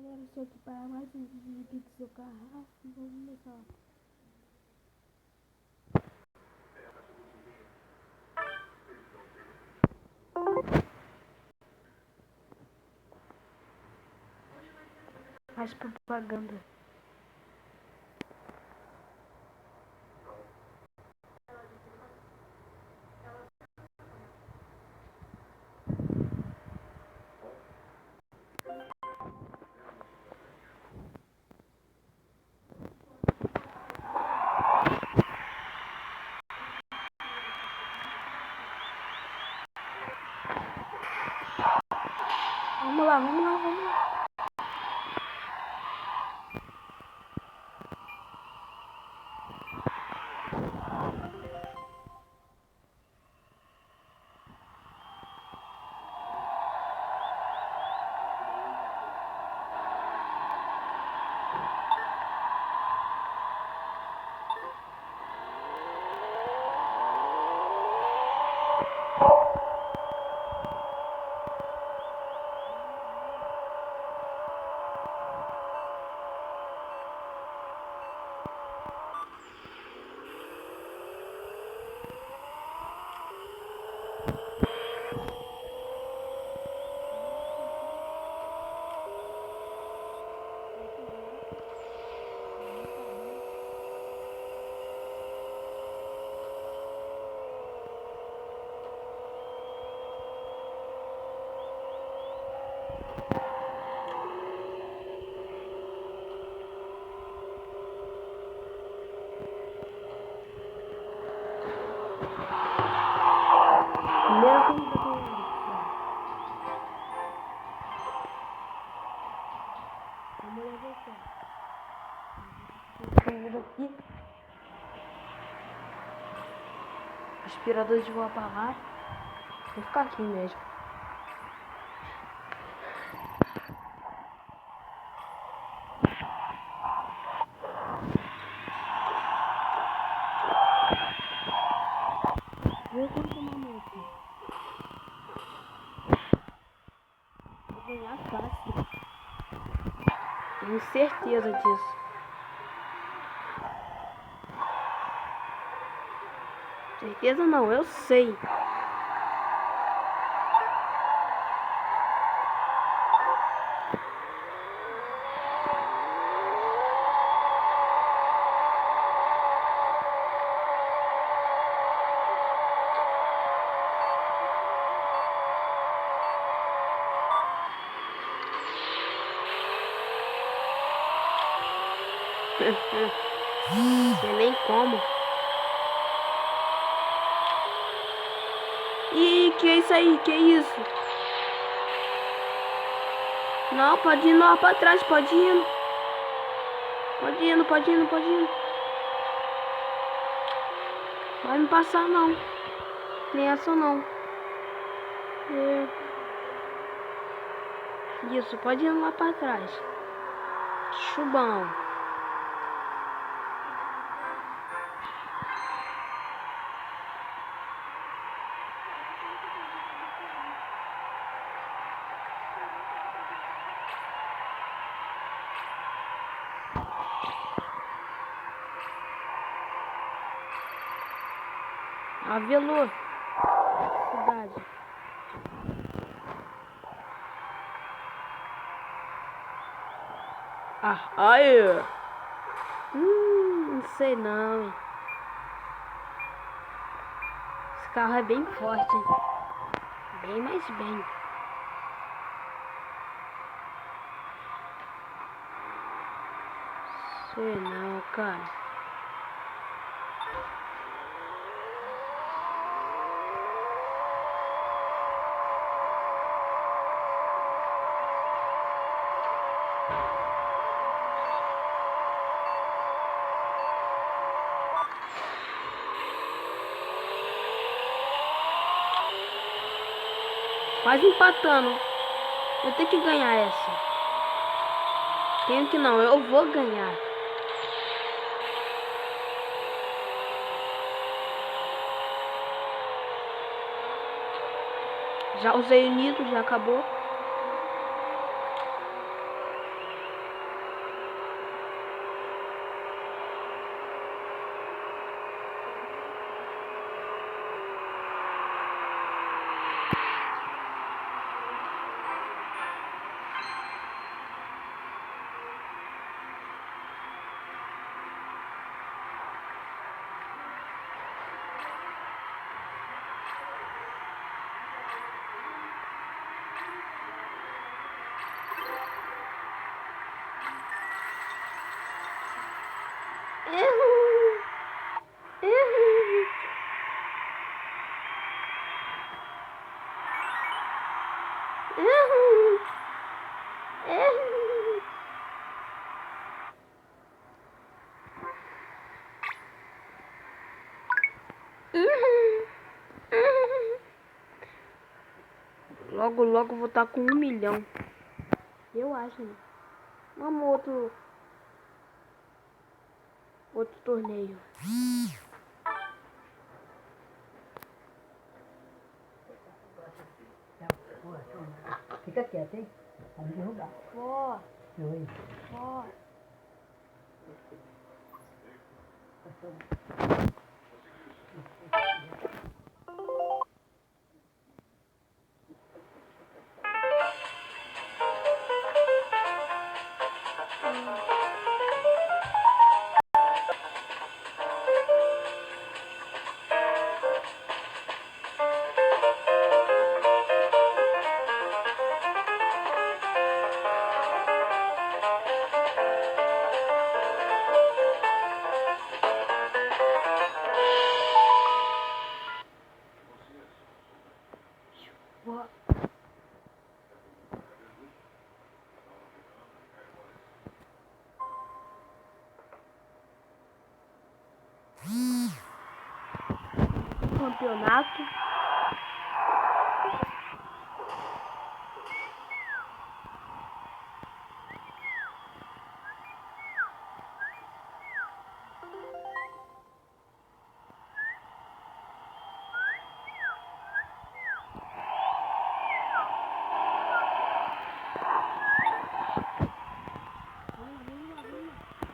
galera, estou aqui para mais um vídeo de Pixel Carrasco. Vamos começar. Mais propaganda. Vamos lá. Primeira corrida do vamos levantar. Corrida aqui. Aspirador de voar para lá. Vou ficar aqui mesmo. Vou continuar aqui. Vou ganhar fácil. Tenho certeza disso. Certeza não, eu sei. Não sei nem como. Ih, que é isso aí? Que é isso? Não, pode ir lá pra trás, pode ir. Pode ir. Vai me passar não. Nem essa não. Isso, pode ir lá pra trás. Chubão. Avelô. Cidade. Aí. Não sei não, hein. Esse carro é bem forte, hein? Bem mais bem. Sei não, cara. Quase empatando. Eu tenho que ganhar essa. Tenho que não, eu vou ganhar. Já usei o nitro, já acabou. Logo, logo vou estar com 1 milhão. Eu acho, né? Vamos outro torneio. Fica quieto, hein? Vai me derrubar. Vó. Oi. Vó. Vó. Campeonato.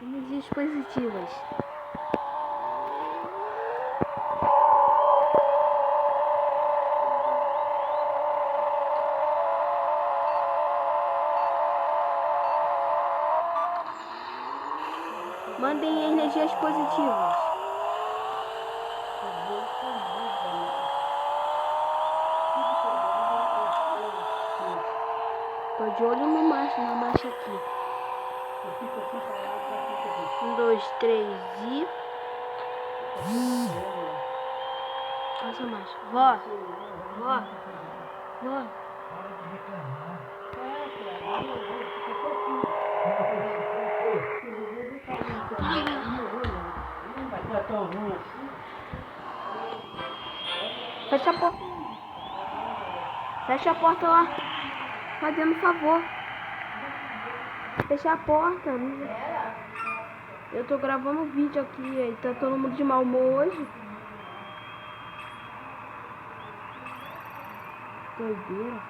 Energias positivas. Mandem energias positivas. Tô de olho no macho, na marcha aqui. 1, 2, 3 e... Passa mais. Vó. Vó. Vó. Fecha a porta. Fecha a porta lá. Fazendo favor. Fecha a porta. Eu tô gravando um vídeo aqui. Aí tá todo mundo de mau humor hoje. Doideira.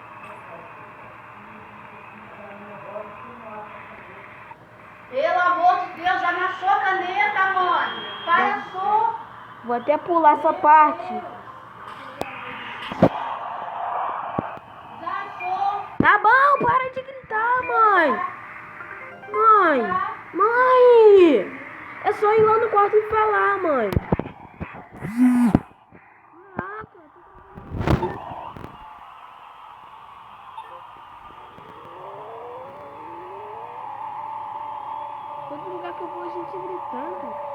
Pelo amor de Deus, já me achou a caneta, mãe. Palhaçou. Vou até pular essa parte. Já achou. Tá bom, para de gritar, mãe. Mãe. Mãe. É só ir lá no quarto e falar, mãe. Caraca. Todo lugar que eu vou a gente gritando.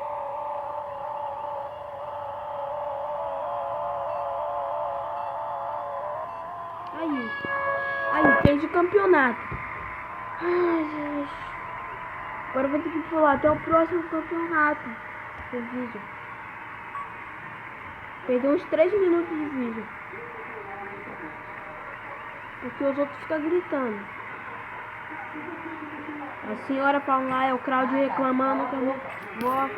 Aí, perdi o campeonato. Ai, gente. Agora eu vou ter que pular até o próximo campeonato do vídeo. Perdi uns 3 minutos de vídeo. Porque os outros ficam gritando. A senhora falando lá, é o Claudio reclamando que eu não vou.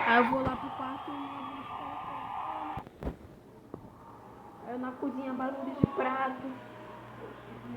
Aí eu vou lá pro quarto e eu na cozinha, barulho de prato.